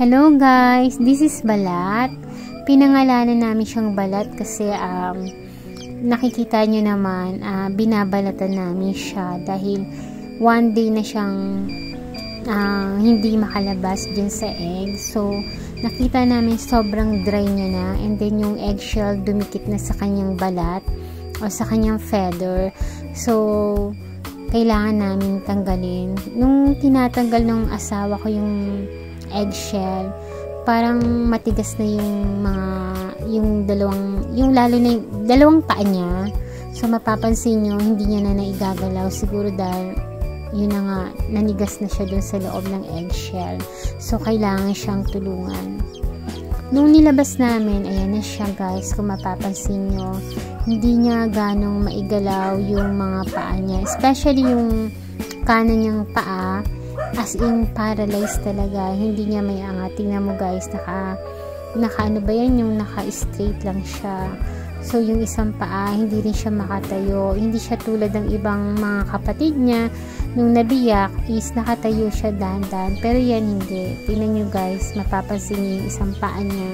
Hello guys, this is Balat. Pinangalanan namin siyang Balat kasi nakikita nyo naman, binabalatan namin siya dahil one day na siyang hindi makalabas dyan sa egg. So, nakita namin sobrang dry niya na, and then yung eggshell dumikit na sa kanyang balat o sa kanyang feather. So, kailangan namin tanggalin. Nung tinatanggal ng asawa ko yung eggshell, parang matigas na yung lalo na yung dalawang paa niya. So, mapapansin nyo, hindi niya na naigagalaw. Siguro dahil yun na nga, nanigas na siya dun sa loob ng eggshell. So, kailangan siyang tulungan. Nung nilabas namin, ayan na siya guys, kung mapapansin nyo, hindi niya ganong maigalaw yung mga paa niya. Especially yung kanan niyang paa, as in paralyzed talaga. Hindi niya may angat. Tingnan mo guys, naka ano ba yan, yung naka-straight lang siya. So, yung isang paa, hindi rin siya makatayo. Hindi siya tulad ng ibang mga kapatid niya. Nung nabiyak, is nakatayo siya dahan-dahan. Pero yan, hindi. Tingnan nyo guys, mapapansin niyo yung isang paa niya.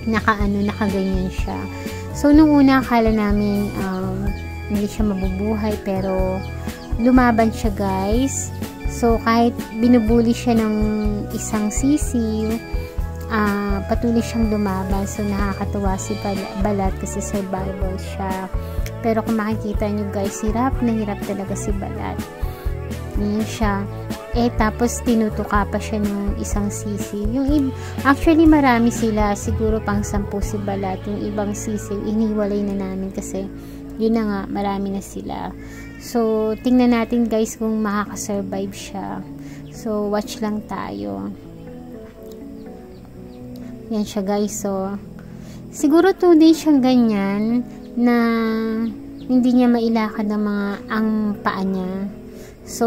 Nakaganyan siya. So, nung una, akala namin, hindi siya mabubuhay. Pero, lumaban siya guys. So, kahit binubuli siya ng isang sisiw, patuloy siyang lumaban. So, nakakatuwa si Balat kasi survival siya. Pero kung makikita nyo guys, hirap na hirap talaga si Balat. Yan siya. Tapos tinutuka pa siya ng isang sisiw. Actually, marami sila. Siguro pang 10 si Balat. Yung ibang sisiw, iniwalay na namin kasi yun na nga, marami na sila. So, tingnan natin guys kung makakasurvive siya. So, watch lang tayo. Yan siya guys. So, siguro 2 days siyang ganyan na hindi niya mailakad ang paa niya. So,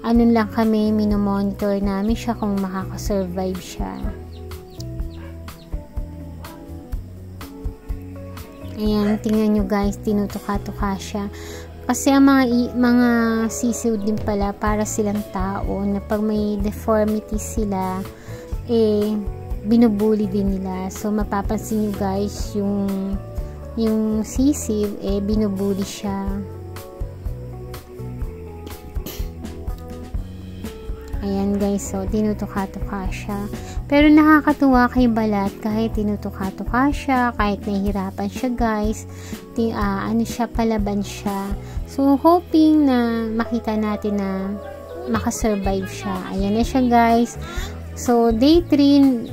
ano lang kami, minomonitor namin siya kung makakasurvive siya. Ayan, tingnan nyo guys, tinutuka-tuka siya. Kasi ang mga sisiw din pala, para silang tao, na pag may deformity sila, binubuli din nila. So, mapapansin nyo guys, yung sisiw, binubuli siya. Ayan guys, so tinutuka-tuka siya. Pero nakakatuwa kay Balat kahit tinutuka-tuka siya, kahit nahihirapan siya guys. Palaban siya. So, hoping na makita natin na makasurvive siya. Ayan na siya guys. So, day 3,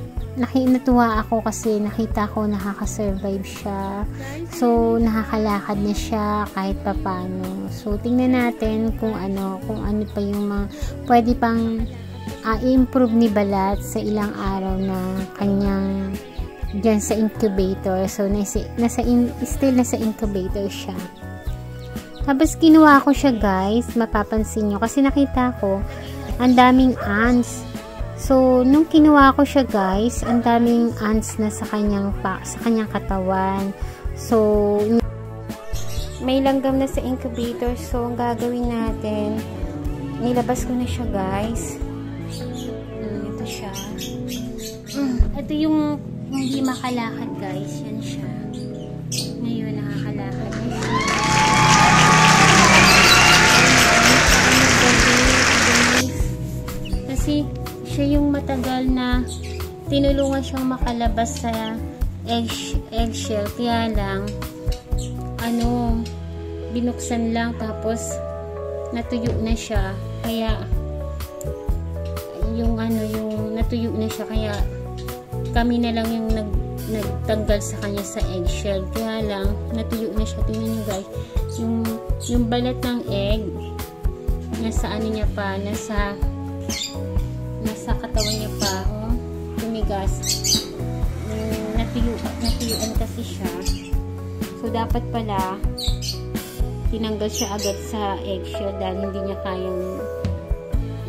natuwa ako kasi nakita ko nakakasurvive siya. So, nakakalakad na siya kahit papano. So, tingnan natin kung ano pa yung pwede pang i-improve ni Balat sa ilang araw na kanyang dyan sa incubator. So, still nasa incubator siya. Tapos, kinuha ko siya guys. Mapapansin nyo. Kasi nakita ko, ang daming ants. So, nung kinuha ko siya guys, ang daming ants na sa kanyang katawan. So, may langgam na sa incubator. So, ang gagawin natin, nilabas ko na siya guys. Ito siya. Ito yung hindi makalakad guys. Yan siya. Ngayon, nakakalakad na siya. Kasi, siya yung matagal na tinulungan siyang makalabas sa eggshell. Kaya lang, binuksan lang tapos natuyo na siya. Kaya, yung natuyo na siya. Kaya, kami na lang yung nagtanggal sa kanya sa eggshell. Kaya lang, natuyo na siya. Tingnan nyo guys, yung balat ng egg, nasa niya pa, nasa katawan niya pa, tumigas. Natuyuan kasi siya. So, dapat pala tinanggal siya agad sa eggshell dahil hindi niya kayang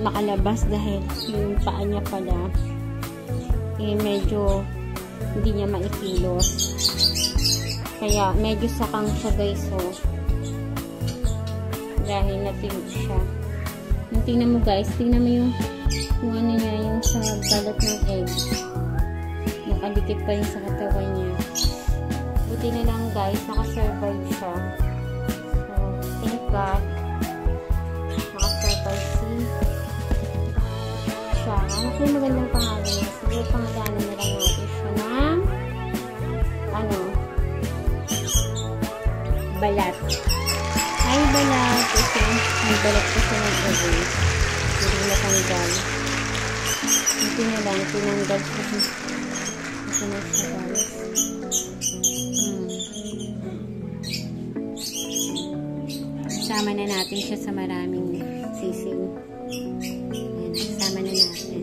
makalabas dahil yung paa niya pala medyo hindi niya maikilos. Kaya medyo sakang siya guys. So, dahil natuyo siya. Tingnan mo guys, tingnan mo yung Kung ano niya, yung sa balat ng egg. Nakadikit pa rin sa katawan niya. Buti na lang guys, nakasurvive siya. So, thank God. Nakasurvive siya. Ano po yung magandang pangalan niya? Siguro pangalanan na lang natin siya ng balat. Ay, balat. Kasi may balat ko siya ng egg. Hindi natanggal. Hindi na lang. Tinanggal ko siya. Ito na siya guys. Sama na natin siya sa maraming sisig. Ayan, sama na natin.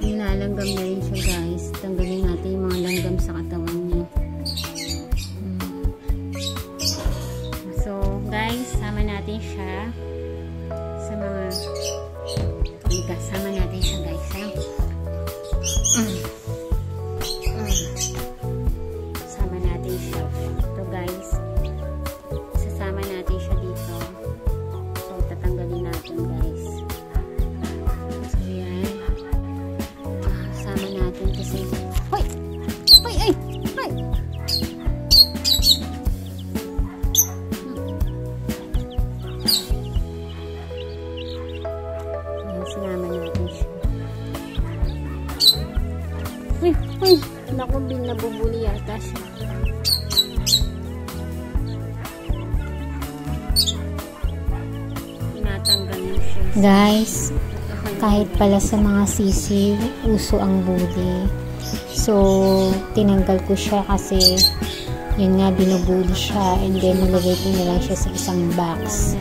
Inalanggam na rin siya guys. Tanggalin natin yung mga langgam sa katawan niya. So guys, sama natin siya sa mga sama natin siya guys. Sama natin siya. Ito guys. Sasama natin siya dito. So tatanggalin natin guys. So yan. Sama natin kasi hoy! Hoy! Ay! Hoy! Yan, sinama natin siya. Uy! Uy! Naku, nabubuli yata siya. Tinatanggal niya siya. Guys, kahit pala sa mga sisiw, uso ang bully. So, tinanggal ko siya kasi yun nga, binubuli siya and then nilagay ko na lang siya sa isang box.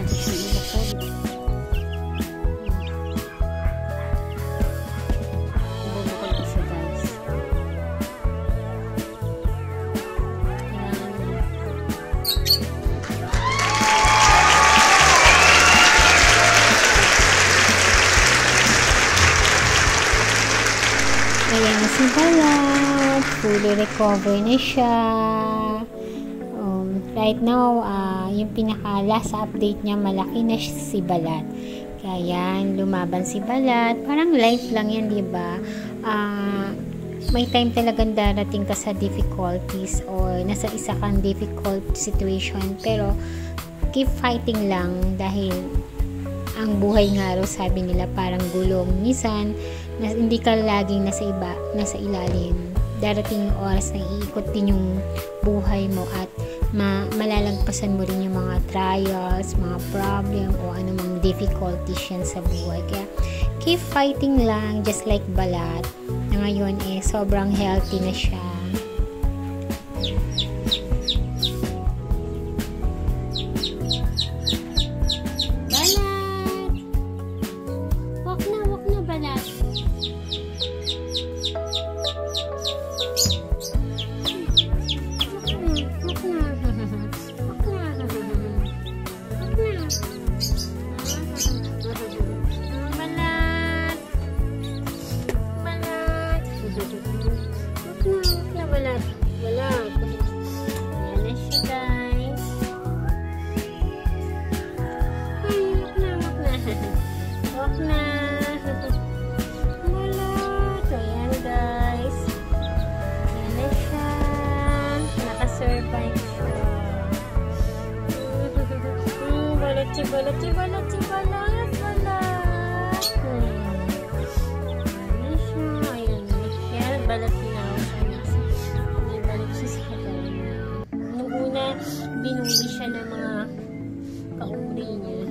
Ayan na si balat. Fully recover na siya. Right now, yung pinaka-last update niya, malaki na si balat. Kaya yan, lumaban si balat. Parang life lang yan, diba? May time talagang darating ka sa difficulties or nasa isa kang difficult situation. Pero, keep fighting lang dahil ang buhay nga raw, sabi nila, parang gulong. Minsan, hindi ka laging nasa ilalim. Darating yung oras na iikot din yung buhay mo at malalagpasan mo rin yung mga trials, mga problem o anumang difficulties yan sa buhay. Kaya keep fighting lang, just like balat na ngayon sobrang healthy na siya. Binuli siya ng mga kauri niya.